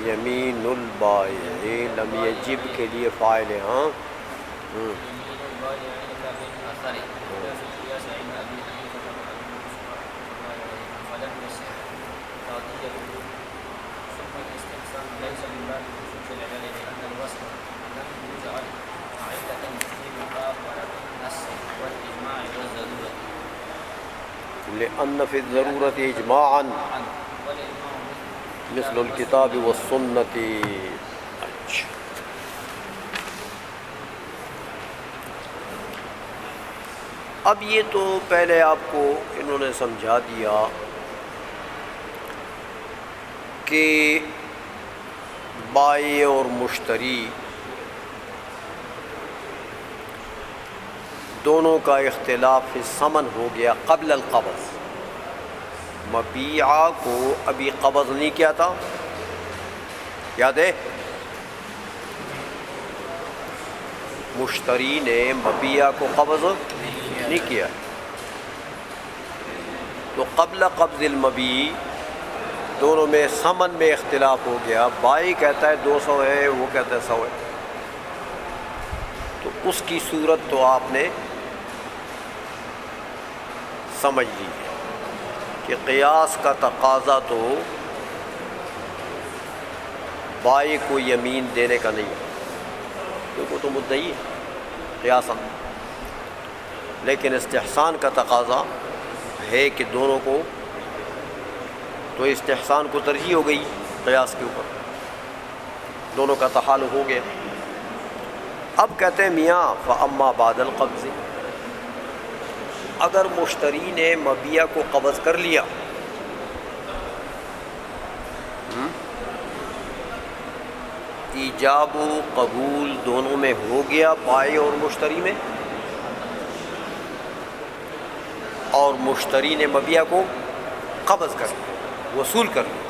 یمین البائع لم یجب کے لیے فاعل ہے. ہاں لأن فی الضرورت اجماعا مثل الکتاب والسنت. اچھا اب یہ تو پہلے آپ کو انہوں نے سمجھا دیا کہ بائع اور مشتری دونوں کا اختلاف فی الثمن ہو گیا قبل القبض. مبیعہ کو ابھی قبض نہیں کیا تھا، یاد ہے؟ مشتری نے مبیعہ کو قبض نہیں کیا، تو قبل قبض المبیع دونوں میں ثمن میں اختلاف ہو گیا. بائی کہتا ہے 200 ہے، وہ کہتا ہے 100 ہے. تو اس کی صورت تو آپ نے سمجھ لی کہ قیاس کا تقاضا تو بائی کو یمین دینے کا نہیں ہے، کیونکہ تو مدعی ہے قیاساً. لیکن استحسان کا تقاضا ہے کہ دونوں کو، تو استحسان کو ترجیح ہو گئی قیاس کے اوپر، دونوں کا تحالف ہو گیا. اب کہتے ہیں میاں فاما بعد القبض، اگر مشتری نے مبیعہ کو قبض کر لیا، ایجاب و قبول دونوں میں ہو گیا، بائع اور مشتری میں، اور مشتری نے مبیعہ کو قبض کر لیا، وصول کر لیا.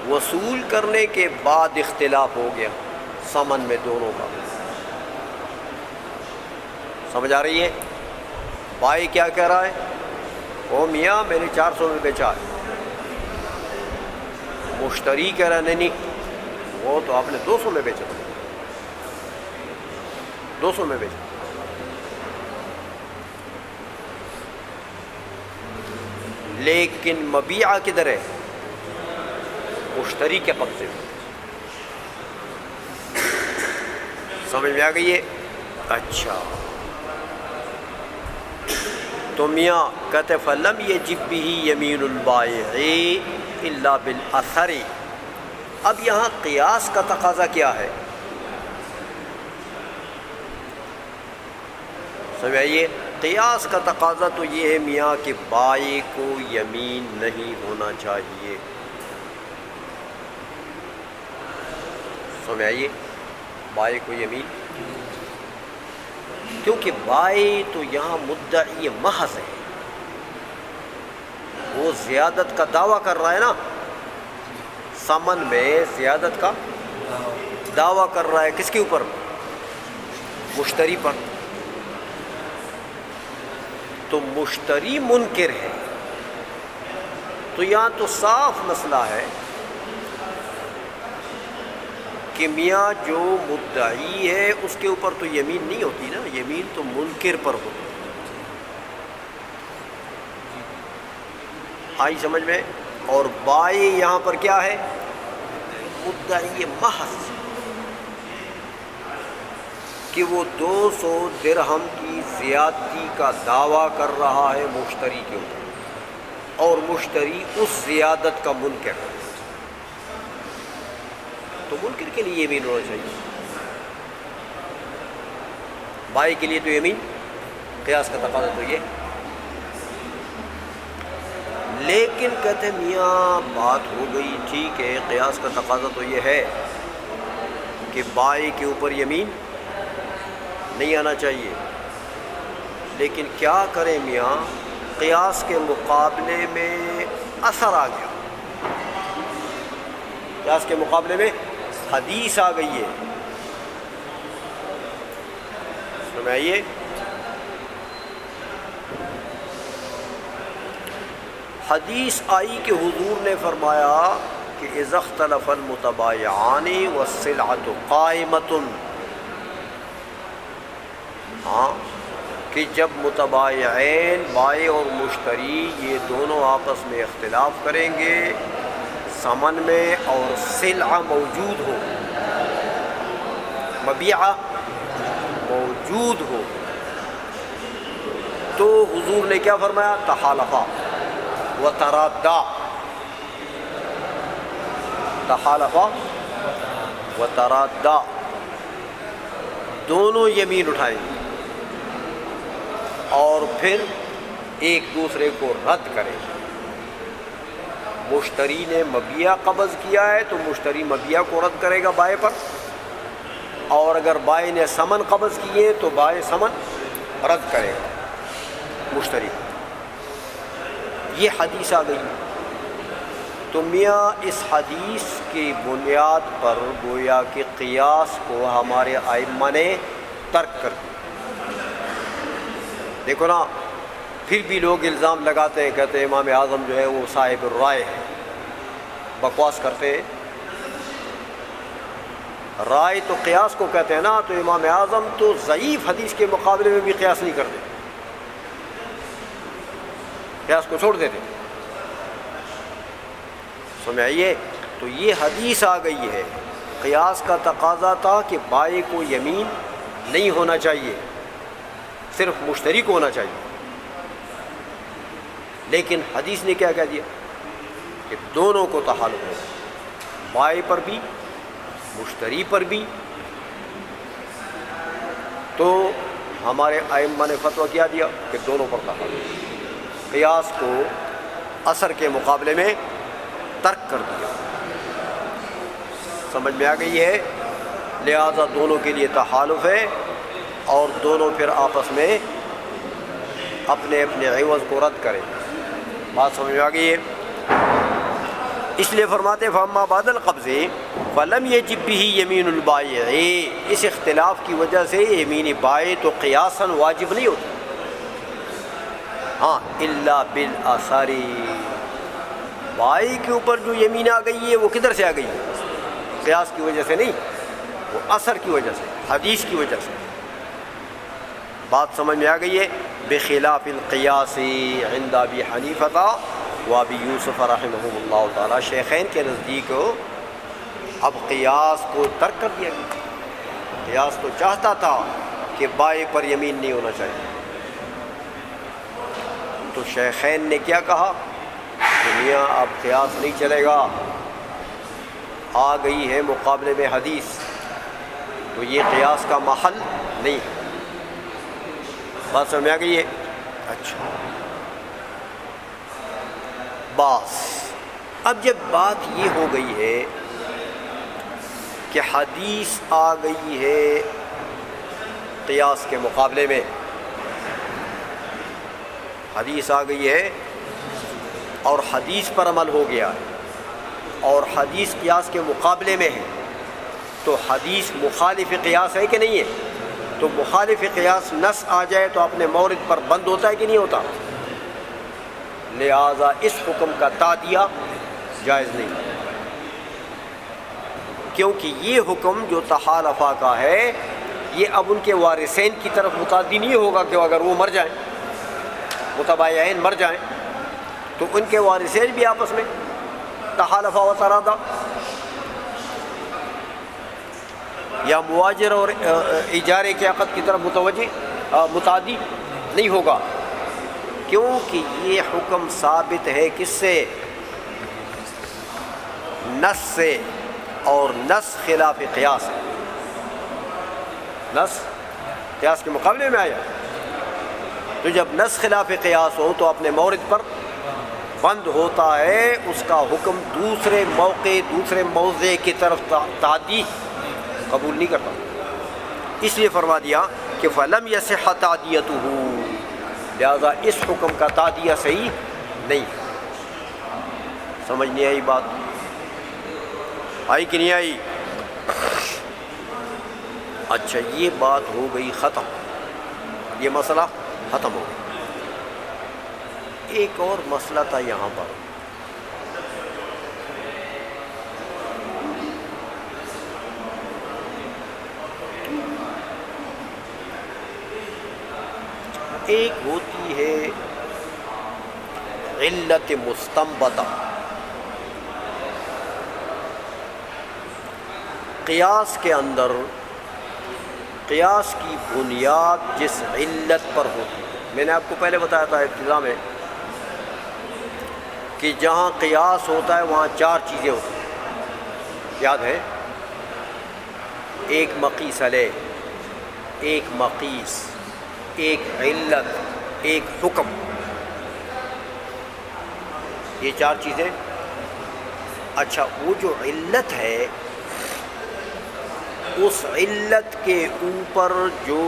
وصول کرنے کے بعد اختلاف ہو گیا ثمن میں دونوں کا. سمجھ آ رہی ہے؟ بھائی کیا کہہ رہا ہے؟ او میاں میں نے 400 میں بیچا ہے. مشتری کہہ رہا ہے نہیں وہ تو آپ نے 200 میں بیچا تھا، 200 میں بیچا. لیکن مبیعہ کدھر ہے؟ مشتری کے قبضے میں. سمجھ میں آ گئی ہے؟ اچھا تو میاں کہتے فلم یجب بہ یمین البائع الا بالاثر. اب یہاں قیاس کا تقاضا کیا ہے؟ سمجھ آئیے؟ قیاس کا تقاضا تو یہ ہے میاں کہ بائع کو یمین نہیں ہونا چاہیے. سمجھ آئیے؟ بائع کو یمین، کیونکہ بائع تو یہاں مدعی محض ہے، وہ زیادت کا دعویٰ کر رہا ہے نا، ثمن میں زیادت کا دعویٰ کر رہا ہے. کس کے اوپر؟ مشتری پر. تو مشتری منکر ہے، تو یہاں تو صاف مسئلہ ہے کہ میاں جو مدعی ہے اس کے اوپر تو یمین نہیں ہوتی نا، یمین تو منکر پر ہوتی. آئی سمجھ میں؟ اور بائع یہاں پر کیا ہے؟ مدعی محض، کہ وہ 200 درہم کی زیادتی کا دعویٰ کر رہا ہے مشتری کے اوپر، اور مشتری اس زیادت کا منکر ہے. تو منکر کے لیے یمین ہونا چاہیے، بائع کے لیے تو یمین. قیاس کا تقاضا تو یہ. لیکن کہتے ہیں میاں بات ہو گئی ٹھیک ہے، قیاس کا تقاضا تو یہ ہے کہ بائع کے اوپر یمین نہیں آنا چاہیے، لیکن کیا کریں میاں؟ قیاس کے مقابلے میں اثر آ گیا، قیاس کے مقابلے میں حدیث آ گئی ہے. سمجھائیے؟ حدیث آئی کہ حضور نے فرمایا کہ اذا اختلف المتبایعان والسلعۃ قائمۃ، ہاں کہ جب متبایعین بائع اور مشتری یہ دونوں آپس میں اختلاف کریں گے ثمن میں اور سلعہ موجود ہو، مبیعہ موجود ہو، تو حضور نے کیا فرمایا؟ تحالفا و ترادا، تحالفا و ترادا، دونوں یمین اٹھائیں گے اور پھر ایک دوسرے کو رد کریں گے۔ مشتری نے مبیع قبض کیا ہے تو مشتری مبیع کو رد کرے گا بائع پر، اور اگر بائع نے ثمن قبض کیے تو بائع ثمن رد کرے گا مشتری۔ یہ حدیث آ گئی تو میاں اس حدیث کی بنیاد پر گویا کہ قیاس کو ہمارے ائمہ نے ترک کر دیا۔ دیکھو نا، پھر بھی لوگ الزام لگاتے ہیں، کہتے ہیں امام اعظم جو ہے وہ صاحب الرائے ہے، بکواس کرتے ہیں۔ رائے تو قیاس کو کہتے ہیں نا، تو امام اعظم تو ضعیف حدیث کے مقابلے میں بھی قیاس نہیں کرتے، قیاس کو چھوڑ دیتے۔ سمجھائیے، تو یہ حدیث آ گئی ہے، قیاس کا تقاضا تھا کہ بائع کو یمین نہیں ہونا چاہیے، صرف مشتری کو ہونا چاہیے، لیکن حدیث نے کیا کہہ دیا کہ دونوں کو تحالف ہو، بائع پر بھی مشتری پر بھی۔ تو ہمارے ائمہ نے فتویٰ کیا دیا کہ دونوں پر تحالف، قیاس کو اثر کے مقابلے میں ترک کر دیا۔ سمجھ میں آ گئی ہے؟ لہذا دونوں کے لیے تحالف ہے اور دونوں پھر آپس میں اپنے اپنے عوض کو رد کریں۔ بات سمجھ میں آ گئی ہے؟ اس لیے فرماتے فاما بعد القبض فلم یجب به یمین البائع، اس اختلاف کی وجہ سے یمین بائع تو قیاساً واجب نہیں ہوتی، ہاں الا بالاثر، بائع کے اوپر جو یمین آ گئی ہے وہ کدھر سے آ گئی ہے؟ قیاس کی وجہ سے نہیں، وہ اثر کی وجہ سے، حدیث کی وجہ سے۔ بات سمجھ میں آ گئی ہے؟ بخلاف القیاس عند ابی حنیفہ و ابی یوسف رحمہم اللہ تعالی، شیخین کے نزدیک اب قیاس کو ترک کر دیا گیا۔ قیاس تو چاہتا تھا کہ بائع پر یمین نہیں ہونا چاہیے، تو شیخین نے کیا کہا کہ میاں اب قیاس نہیں چلے گا، آ گئی ہے مقابلے میں حدیث، تو یہ قیاس کا محل نہیں ہے۔ بات سمجھ میں آ گئی ہے؟ اچھا، بس اب جب بات یہ ہو گئی ہے کہ حدیث آ گئی ہے قیاس کے مقابلے میں، حدیث آ گئی ہے اور حدیث پر عمل ہو گیا ہے اور حدیث قیاس کے مقابلے میں ہے، تو حدیث مخالف قیاس ہے کہ نہیں ہے؟ تو مخالف قیاس نص آ جائے تو اپنے مورد پر بند ہوتا ہے کہ نہیں ہوتا؟ لہذا اس حکم کا تعدیہ جائز نہیں، کیونکہ یہ حکم جو تحالفہ کا ہے یہ اب ان کے وارثین کی طرف متعدی نہیں ہوگا کہ اگر وہ مر جائیں، متبایعین مر جائیں تو ان کے وارثین بھی آپس میں تحالفہ و ترادا، یا مواجر اور اجارے کے عقد کی طرف متعدی نہیں ہوگا، کیونکہ یہ حکم ثابت ہے کس سے؟ نص سے، اور نص خلاف قیاس ہے، نص قیاس کے مقابلے میں آیا، تو جب نص خلاف قیاس ہو تو اپنے مورد پر بند ہوتا ہے، اس کا حکم دوسرے موقع دوسرے موضع کی طرف تعدی قبول نہیں کرتا، اس لیے فرما دیا کہ فلم یصح تعدیتہ، لہذا اس حکم کا تعدیہ صحیح نہیں۔ سمجھ نہیں آئی بات؟ آئی کہ نہیں آئی؟ اچھا، یہ بات ہو گئی ختم، یہ مسئلہ ختم ہو گیا۔ ایک اور مسئلہ تھا یہاں پر، ایک ہوتی ہے علت مستنبطہ، قیاس کے اندر قیاس کی بنیاد جس علت پر ہوتی ہے۔ میں نے آپ کو پہلے بتایا تھا ابتدا میں کہ جہاں قیاس ہوتا ہے وہاں چار چیزیں ہوتی ہیں، یاد ہے؟ ایک مقیس علیہ، ایک مقیس، ایک علت، ایک حکم، یہ چار چیزیں۔ اچھا، وہ جو علت ہے اس علت کے اوپر جو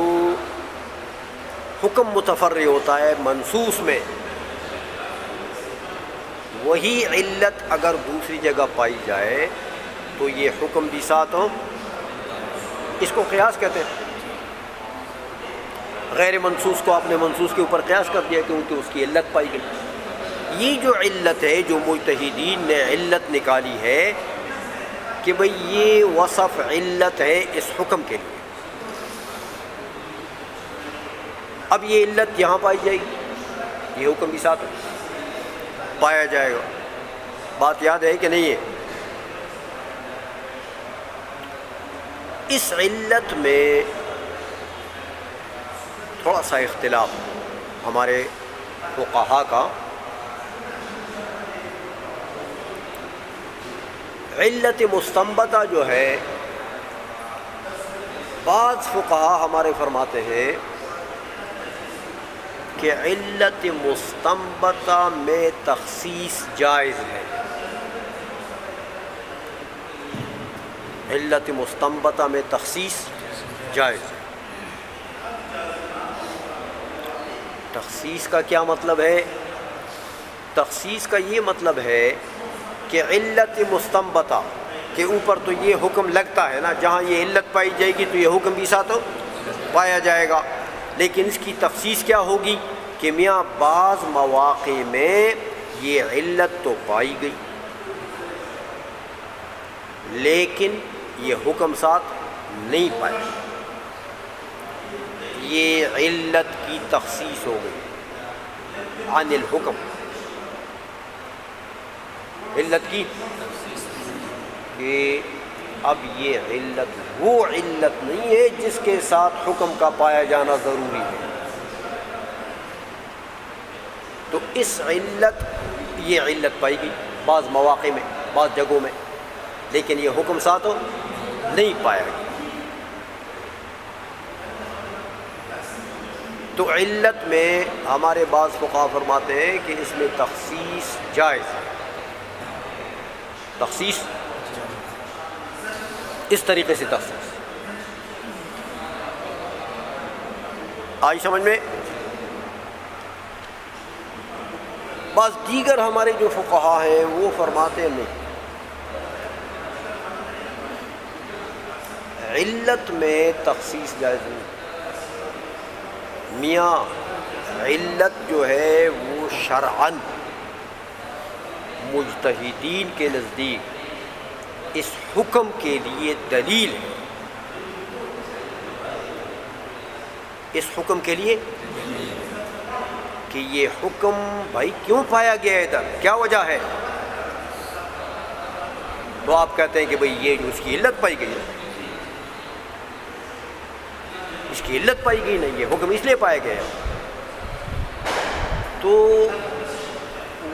حکم متفرع ہوتا ہے منصوص میں، وہی علت اگر دوسری جگہ پائی جائے تو یہ حکم بھی ساتھ ہو، اس کو قیاس کہتے ہیں۔ غیر منصوص کو آپ نے منصوص کے اوپر قیاس کر دیا کیونکہ اس کی علت پائی گئی۔ یہ جو علت ہے جو مجتہدین نے علت نکالی ہے کہ بھئی یہ وصف علت ہے اس حکم کے لیے، اب یہ علت یہاں پائی جائے گی، یہ حکم بھی ساتھ پایا جائے گا۔ بات یاد ہے کہ نہیں ہے؟ اس علت میں تھوڑا سا اختلاف ہمارے فقہا کا۔ علت مستنبطہ جو ہے، بعض فقہا ہمارے فرماتے ہیں کہ علت مستنبطہ میں تخصیص جائز ہے، علت مستنبطہ میں تخصیص جائز ہے۔ تخصیص کا کیا مطلب ہے؟ تخصیص کا یہ مطلب ہے کہ علت مستنبطہ کے اوپر تو یہ حکم لگتا ہے نا، جہاں یہ علت پائی جائے گی تو یہ حکم بھی ساتھ پایا جائے گا، لیکن اس کی تخصیص کیا ہوگی کہ میاں بعض مواقع میں یہ علت تو پائی گئی لیکن یہ حکم ساتھ نہیں پایا، یہ علت کی تخصیص ہو گئی عن الحکم، علت کی کہ اب یہ علت وہ علت نہیں ہے جس کے ساتھ حکم کا پایا جانا ضروری ہے، تو اس علت یہ علت پائی گئی بعض مواقع میں، بعض جگہوں میں، لیکن یہ حکم ساتھ نہیں پایا گیا، تو علت میں ہمارے بعض فقہا فرماتے ہیں کہ اس میں تخصیص جائز ہے، تخصیص اس طریقے سے تخصیص آئی سمجھ میں۔ بعض دیگر ہمارے جو فقہا ہیں وہ فرماتے ہیں نہیں، علت میں تخصیص جائز نہیں، میاں علت جو ہے وہ شرعاً مجتہدین کے نزدیک اس حکم کے لیے دلیل ہے، اس حکم کے لیے کہ یہ حکم بھائی کیوں پایا گیا ہے ادھر، کیا وجہ ہے، تو آپ کہتے ہیں کہ بھئی یہ جو اس کی علت پائی گئی ہے، اس کی علت پائی گئی نہیں، یہ حکم اس لیے پایا گیا ہے، تو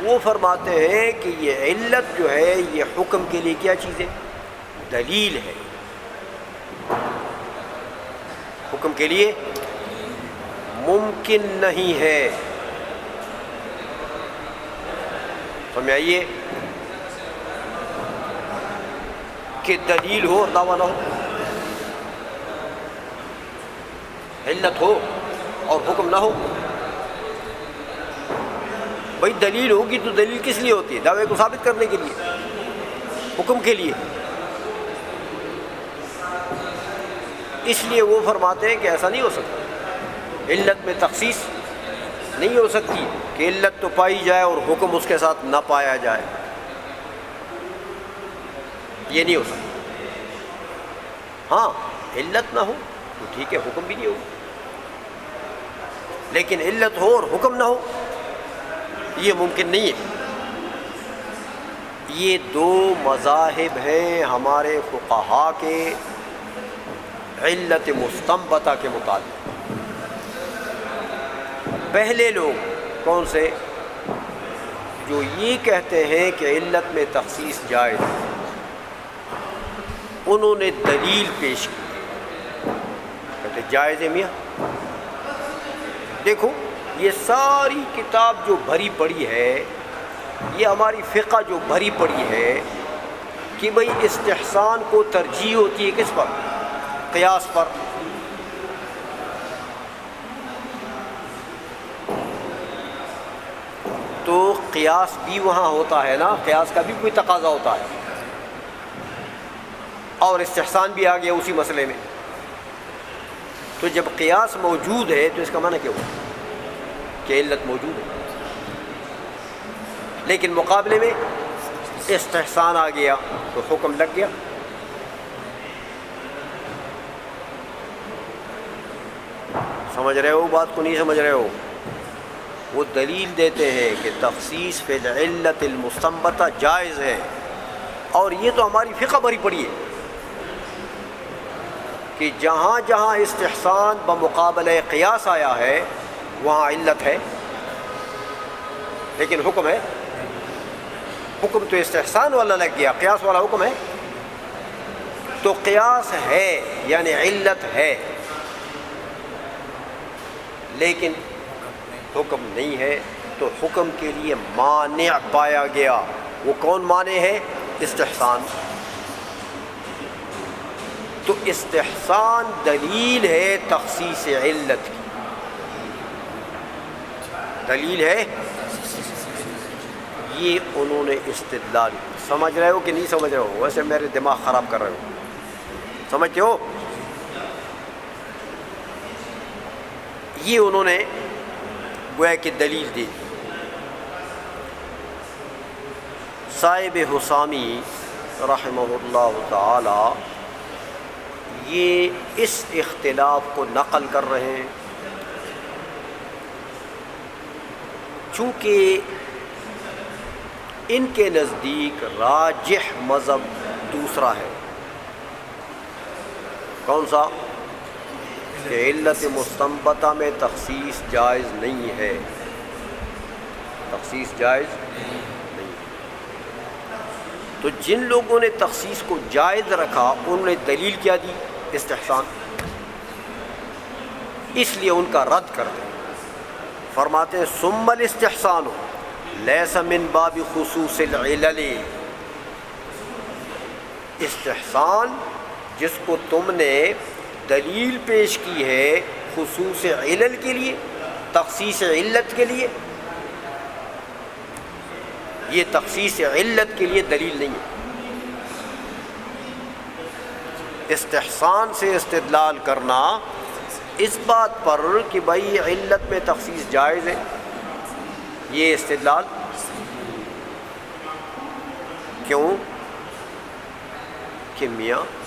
وہ فرماتے ہیں کہ یہ علت جو ہے یہ حکم کے لیے کیا چیز ہے، دلیل ہے، حکم کے لیے ممکن نہیں ہے، سمجھ آئیے کہ دلیل ہو اور دعویٰ نہ ہو، علت ہو اور حکم نہ ہو، بھائی دلیل ہوگی تو دلیل کس لیے ہوتی ہے، دعوے کو ثابت کرنے کے لیے، حکم کے لیے، اس لیے وہ فرماتے ہیں کہ ایسا نہیں ہو سکتا، علت میں تخصیص نہیں ہو سکتی کہ علت تو پائی جائے اور حکم اس کے ساتھ نہ پایا جائے، یہ نہیں ہو سکتا۔ ہاں علت نہ ہو تو ٹھیک ہے، حکم بھی نہیں ہو، لیکن علت ہو اور حکم نہ ہو یہ ممکن نہیں ہے۔ یہ دو مذاہب ہیں ہمارے فقہا کے علت مستنبطہ کے متعلق۔ پہلے لوگ کون سے؟ جو یہ کہتے ہیں کہ علت میں تخصیص جائز، انہوں نے دلیل پیش کی، کہتے جائز ہے میاں۔ دیکھو یہ ساری کتاب جو بھری پڑی ہے، یہ ہماری فقہ جو بھری پڑی ہے کہ بھئی استحسان کو ترجیح ہوتی ہے کس پر؟ قیاس پر۔ تو قیاس بھی وہاں ہوتا ہے نا، قیاس کا بھی کوئی تقاضا ہوتا ہے، اور استحسان بھی آ گیا اسی مسئلے میں۔ تو جب قیاس موجود ہے تو اس کا معنی کیا ہوا؟ کہ علت موجود ہے، لیکن مقابلے میں استحسان آ گیا تو حکم لگ گیا۔ سمجھ رہے ہو بات کو؟ نہیں سمجھ رہے ہو؟ وہ دلیل دیتے ہیں کہ تخصیص فی العلت المستنبطہ جائز ہے، اور یہ تو ہماری فقہ بھری پڑی ہے کہ جہاں جہاں استحسان بمقابلہ قیاس آیا ہے وہاں علت ہے، لیکن حکم ہے۔ حکم تو استحسان والا لگ گیا، قیاس والا حکم ہے۔ تو قیاس ہے یعنی علت ہے، لیکن حکم نہیں ہے، تو حکم کے لیے مانع پایا گیا۔ وہ کون مانع ہے؟ استحسان۔ تو استحسان دلیل ہے تخصیص علت کی، دلیل ہے۔ یہ انہوں نے استدلال، سمجھ رہے ہو کہ نہیں سمجھ رہے ہو؟ ویسے میرے دماغ خراب کر رہے ہو، سمجھتے ہو؟ یہ انہوں نے گویا کہ دلیل دی۔ صاحب حسامی رحمہ اللہ تعالی یہ اس اختلاف کو نقل کر رہے ہیں، چونکہ ان کے نزدیک راجح مذہب دوسرا ہے۔ کون سا؟ کہ علت مستنبطہ میں تخصیص جائز نہیں ہے، تخصیص جائز نہیں۔ تو جن لوگوں نے تخصیص کو جائز رکھا انہوں نے دلیل کیا دی؟ استحسان۔ اس لیے ان کا رد کرتے ہیں، فرماتے ہیں ثم الاستحسان لیس من باب خصوص العلل۔ استحسان جس کو تم نے دلیل پیش کی ہے خصوص علل کے لیے، تخصیص علت کے لیے، یہ تخصیص علت کے لیے دلیل نہیں ہے۔ استحسان سے استدلال کرنا اس بات پر کہ بھائی علت میں تخصیص جائز ہے، یہ استدلال کیوں؟ کہ میاں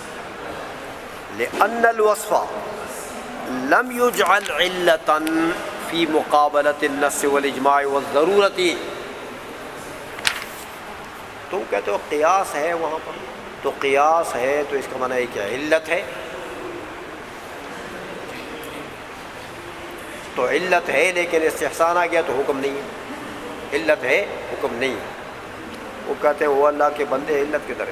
لأن الوصف لم يجعل علة في مقابلة النص والإجماع والضرورة۔ تم کہتے ہو قیاس ہے وہاں پر، تو قیاس ہے تو اس کا معنی ہے کہ علت ہے، تو علت ہے لیکن استحسان آ گیا تو حکم نہیں ہے، علت ہے حکم نہیں ہے۔ وہ کہتے ہیں وہ اللہ کے بندے علت کی طرح،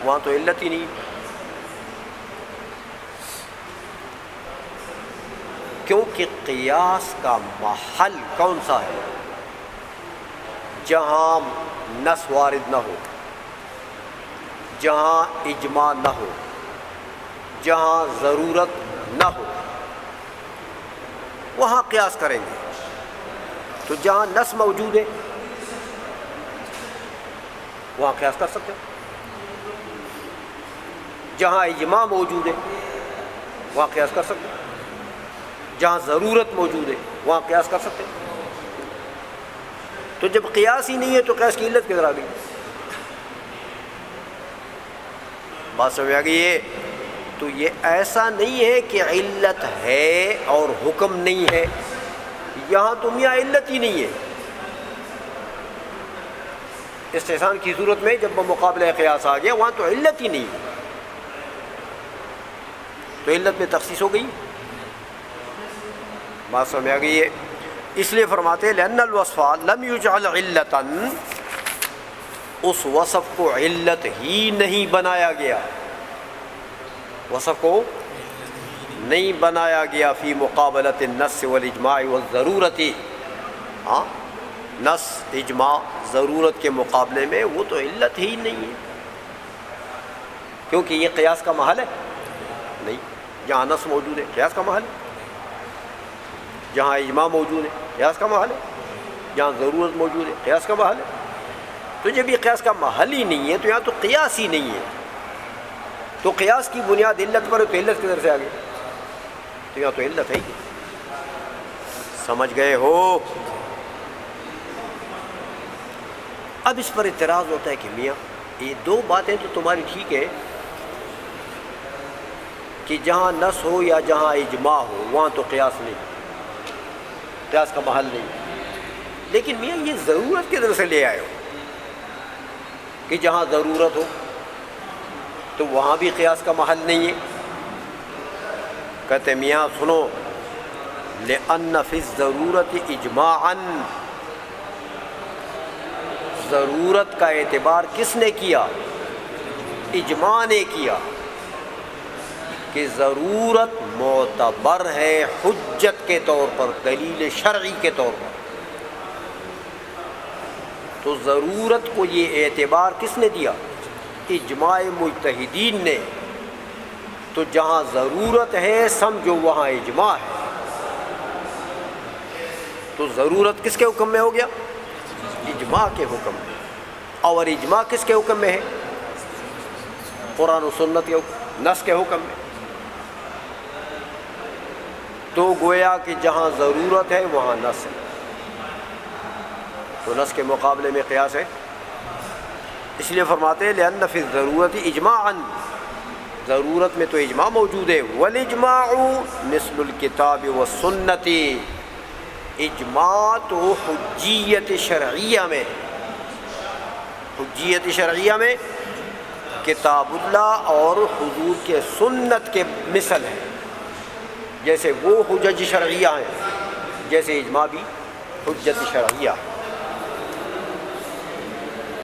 وہاں تو علت ہی نہیں۔ کیونکہ قیاس کا محل کون سا ہے؟ جہاں نص وارد نہ ہو، جہاں اجماع نہ ہو، جہاں ضرورت نہ ہو، وہاں قیاس کریں گے۔ تو جہاں نص موجود ہے وہاں قیاس کر سکتے ہیں، جہاں اجماع موجود ہے وہاں قیاس کر سکتے ہیں، جہاں ضرورت موجود ہے وہاں قیاس کر سکتے ہیں۔ تو جب قیاس ہی نہیں ہے تو قیاس کی علت کدھر آ گئی؟ بات سمجھ آ گئی ہے؟ تو یہ ایسا نہیں ہے کہ علت ہے اور حکم نہیں ہے، یہاں تو میاں علت ہی نہیں ہے۔ استحسان کی صورت میں جب مقابلہ قیاس آ گیا وہاں تو علت ہی نہیں ہے، تو علت میں تخصیص ہو گئی۔ بات سمجھ آ گئی ہے؟ اس لیے فرماتے ہیں لأن الوصف لم يجعل علتا، اس وصف کو علت ہی نہیں بنایا گیا، وصف کو نہیں بنایا گیا فی مقابلۃ النص والاجماع والضرورت، ہاں نص اجماع ضرورت کے مقابلے میں وہ تو علت ہی نہیں ہے، کیونکہ یہ قیاس کا محل ہے نہیں۔ جہاں نص موجود ہے قیاس کا محل ہے، جہاں اجماع موجود ہے قیاس کا محل ہے، جہاں ضرورت موجود ہے قیاس کا محل ہے۔ تو جب یہ قیاس کا محل ہی نہیں ہے تو یہاں تو قیاس ہی نہیں ہے، تو قیاس کی بنیاد علت پر ہے، تو علت کدھر سے آ گئی؟ تو یہاں تو علت ہے ہی۔ سمجھ گئے ہو؟ اب اس پر اعتراض ہوتا ہے کہ میاں یہ دو باتیں تو تمہاری ٹھیک ہے کہ جہاں نص ہو یا جہاں اجماع ہو وہاں تو قیاس نہیں، قیاس کا محل نہیں، لیکن میاں یہ ضرورت کدھر سے لے آئے ہو کہ جہاں ضرورت ہو تو وہاں بھی قیاس کا محل نہیں ہے؟ کہتے میاں سنو، لأن فی الضرورت اجماعا، ضرورت کا اعتبار کس نے کیا؟ اجماع نے کیا کہ ضرورت معتبر ہے حجت کے طور پر، دلیل شرعی کے طور پر۔ تو ضرورت کو یہ اعتبار کس نے دیا؟ اجماع مجتہدین نے۔ تو جہاں ضرورت ہے سمجھو وہاں اجماع ہے، تو ضرورت کس کے حکم میں ہو گیا؟ اجماع کے حکم میں۔ اور اجماع کس کے حکم میں ہے؟ قرآن و سنت کے حکم، نص کے حکم میں۔ تو گویا کہ جہاں ضرورت ہے وہاں نص ہے، تو نص کے مقابلے میں قیاس ہے۔ اس لیے فرماتے ہیں لأن فی الضرورت اجماعا، ضرورت میں تو اجماع موجود ہے۔ والاجماع مثل الکتاب والسنت، اجماع تو حجیت شرعیہ میں، حجیت شرعیہ میں کتاب اللہ اور حضور کے سنت کے مثل ہے، جیسے وہ حجج شرعیہ ہیں جیسے اجماع بھی حجت شرعیہ ہے۔